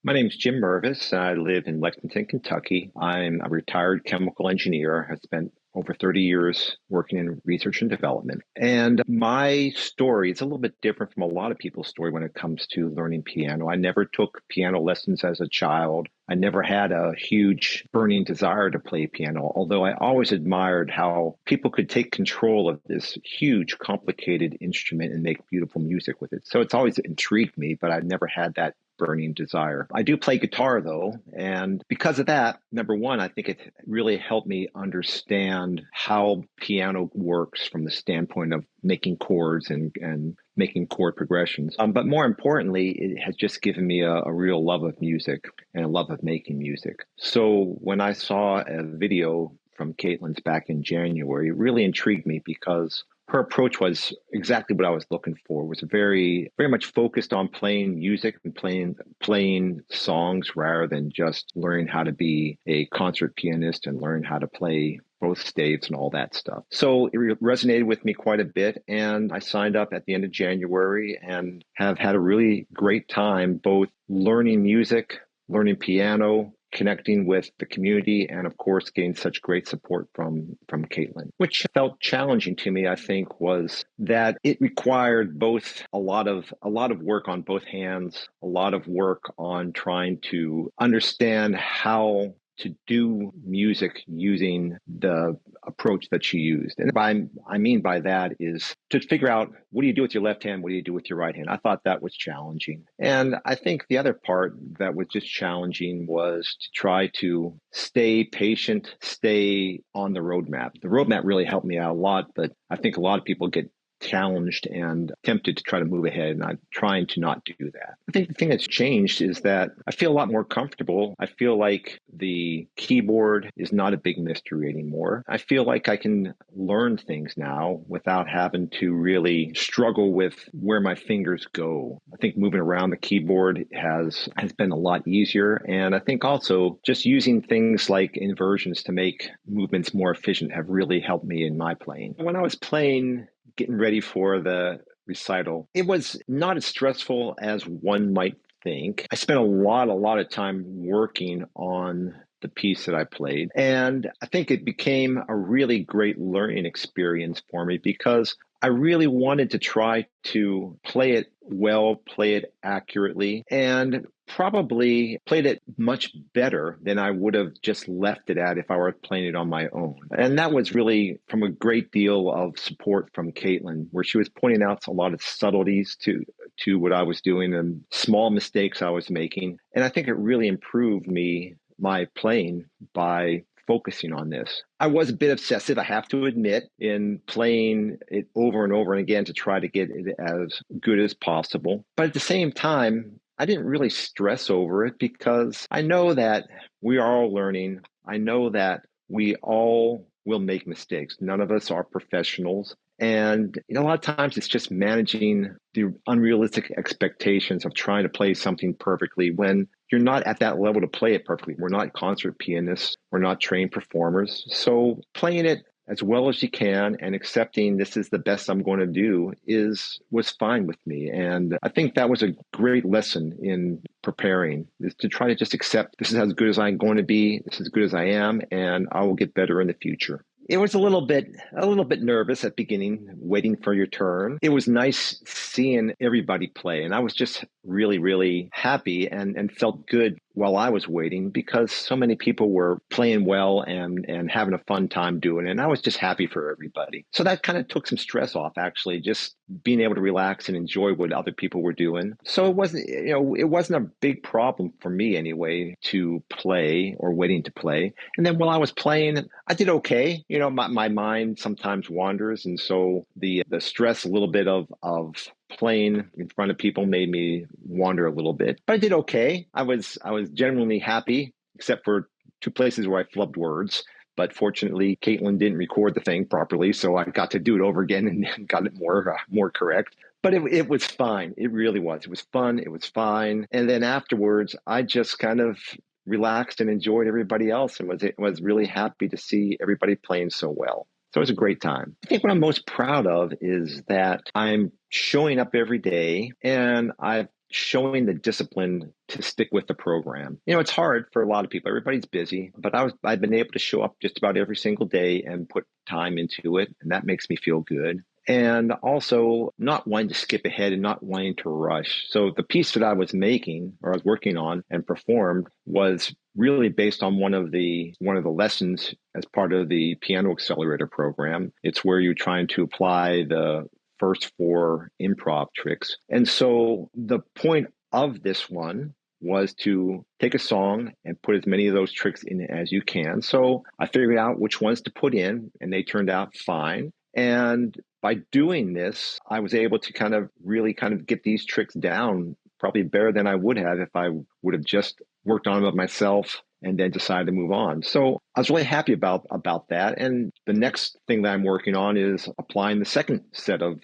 My name's Jim Mervis. I live in Lexington, Kentucky. I'm a retired chemical engineer. I spent over 30 years working in research and development. And my story is a little bit different from a lot of people's story when it comes to learning piano. I never took piano lessons as a child. I never had a huge burning desire to play piano, although I always admired how people could take control of this huge, complicated instrument and make beautiful music with it. So it's always intrigued me, but I never had that burning desire. I do play guitar though, and because of that, number one, I think it really helped me understand how piano works from the standpoint of making chords and making chord progressions. But more importantly, it has just given me a real love of music and a love of making music. So when I saw a video from Caitlin's back in January, it really intrigued me because her approach was exactly what I was looking for. It was very much focused on playing music and playing songs rather than just learning how to be a concert pianist and learn how to play both staves and all that stuff. So it resonated with me quite a bit, and I signed up at the end of January and have had a really great time both learning music, learning piano, connecting with the community, and of course getting such great support from Caitlin. Which felt challenging to me, I think, was that it required both a lot of work on both hands, a lot of work on trying to understand how to do music using the approach that she used. And I mean by that is to figure out, what do you do with your left hand? What do you do with your right hand? I thought that was challenging. And I think the other part that was just challenging was to try to stay patient, stay on the roadmap. The roadmap really helped me out a lot, but I think a lot of people get challenged and tempted to try to move ahead, and I'm trying to not do that. I think the thing that's changed is that I feel a lot more comfortable. I feel like the keyboard is not a big mystery anymore. I feel like I can learn things now without having to really struggle with where my fingers go. I think moving around the keyboard has been a lot easier, and I think also just using things like inversions to make movements more efficient have really helped me in my playing. When I was getting ready for the recital, it was not as stressful as one might think. I spent a lot of time working on the piece that I played, and I think it became a really great learning experience for me because I really wanted to try to play it well, play it accurately, and probably played it much better than I would have just left it at if I were playing it on my own. And that was really from a great deal of support from Caitlin, where she was pointing out a lot of subtleties to what I was doing and small mistakes I was making. And I think it really improved my playing by focusing on this. I was a bit obsessive, I have to admit, in playing it over and over and again to try to get it as good as possible. But at the same time, I didn't really stress over it because I know that we are all learning. I know that we all will make mistakes. None of us are professionals. And a lot of times it's just managing the unrealistic expectations of trying to play something perfectly when you're not at that level to play it perfectly. We're not concert pianists. We're not trained performers. So playing it as well as you can and accepting this is the best I'm going to do was fine with me. And I think that was a great lesson in preparing, is to try to just accept this is as good as I'm going to be, this is as good as I am, and I will get better in the future. It was a little bit nervous at the beginning, waiting for your turn. It was nice seeing everybody play, and I was just really happy and felt good while I was waiting because so many people were playing well and having a fun time doing it. And I was just happy for everybody. So that kind of took some stress off, actually, just being able to relax and enjoy what other people were doing. So it wasn't a big problem for me anyway to play or waiting to play. And then while I was playing, I did okay. My mind sometimes wanders. And so the stress, a little bit of playing in front of people made me wander a little bit, but I did okay. I was genuinely happy, except for two places where I flubbed words. But fortunately, Caitlin didn't record the thing properly, so I got to do it over again and got it more correct. But it was fine. It really was. It was fun. It was fine. And then afterwards, I just kind of relaxed and enjoyed everybody else, and was really happy to see everybody playing so well. So it was a great time. I think what I'm most proud of is that I'm showing up every day, and I've showing the discipline to stick with the program. It's hard for a lot of people. Everybody's busy, but I've been able to show up just about every single day and put time into it, and that makes me feel good. And also not wanting to skip ahead and not wanting to rush. So the piece that I was making or I was working on and performed was really based on one of the lessons as part of the Piano Accelerator program. It's where you're trying to apply the first 4 improv tricks. And so the point of this one was to take a song and put as many of those tricks in as you can. So I figured out which ones to put in, and they turned out fine. And by doing this, I was able to really get these tricks down probably better than I would have if I would have just worked on them myself and then decided to move on. So I was really happy about that. And the next thing that I'm working on is applying the second set of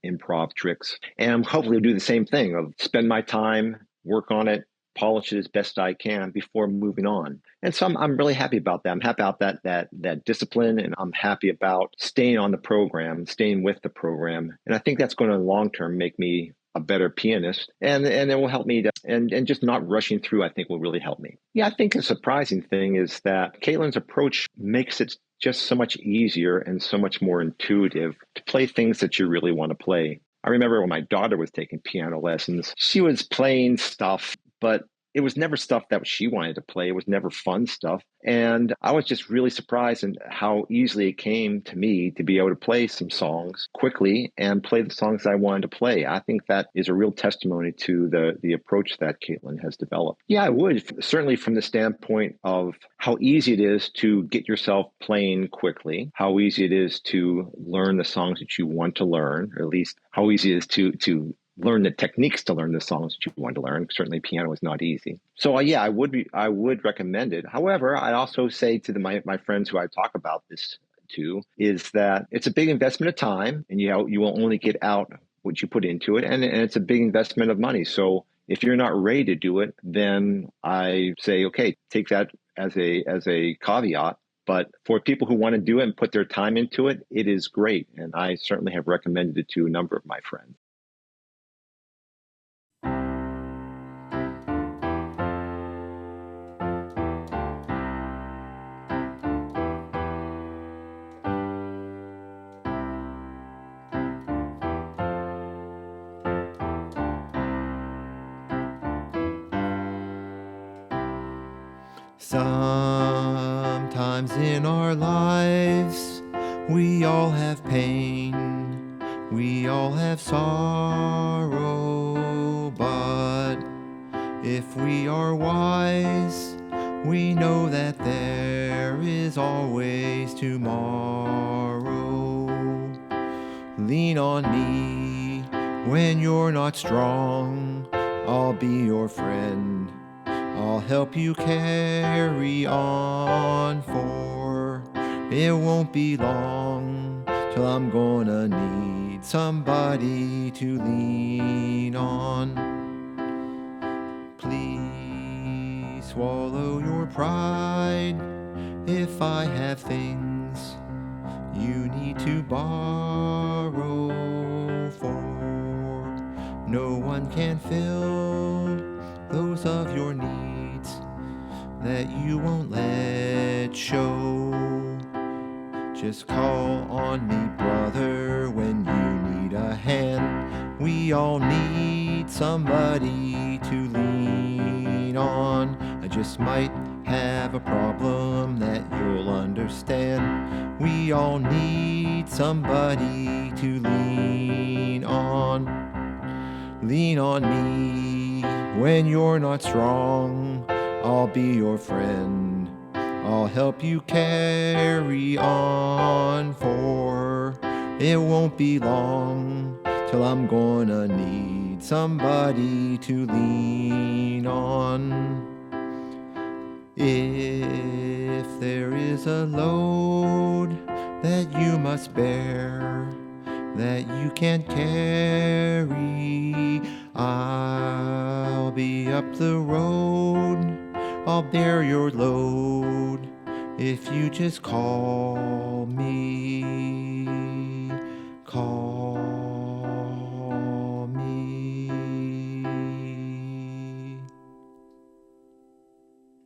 improv tricks. And hopefully do the same thing of spend my time, work on it, polish it as best I can before moving on. And so I'm really happy about that. I'm happy about that discipline, and I'm happy about staying on the program, staying with the program. And I think that's going to long term make me a better pianist, and it will help me to, and just not rushing through, I think will really help me. Yeah, I think a surprising thing is that Caitlin's approach makes it just so much easier and so much more intuitive to play things that you really want to play. I remember when my daughter was taking piano lessons, she was playing stuff, but it was never stuff that she wanted to play. It was never fun stuff. And I was just really surprised at how easily it came to me to be able to play some songs quickly and play the songs I wanted to play. I think that is a real testimony to the approach that Caitlin has developed. Yeah, I would, certainly from the standpoint of how easy it is to get yourself playing quickly, how easy it is to learn the songs that you want to learn, or at least how easy it is to learn the techniques to learn the songs that you want to learn. Certainly piano is not easy. So yeah, I would recommend it. However, I'd also say to my friends who I talk about this to is that it's a big investment of time, and you will only get out what you put into it, and it's a big investment of money. So if you're not ready to do it, then I say, okay, take that as a caveat. But for people who want to do it and put their time into it, it is great. And I certainly have recommended it to a number of my friends. Sometimes in our lives, we all have pain, we all have sorrow, but if we are wise, we know that there is always tomorrow. Lean on me when you're not strong, I'll be your friend. I'll help you carry on, for it won't be long till I'm gonna need somebody to lean on. Please swallow your pride if I have things you need to borrow, for no one can fill those of your needs that you won't let show. Just call on me, brother, when you need a hand. We all need somebody to lean on. I just might have a problem that you'll understand. We all need somebody to lean on. Lean on me when you're not strong, I'll be your friend. I'll help you carry on, for it won't be long till I'm gonna need somebody to lean on. If there is a load that you must bear, that you can't carry, I'll be up the road, I'll bear your load, if you just call me, call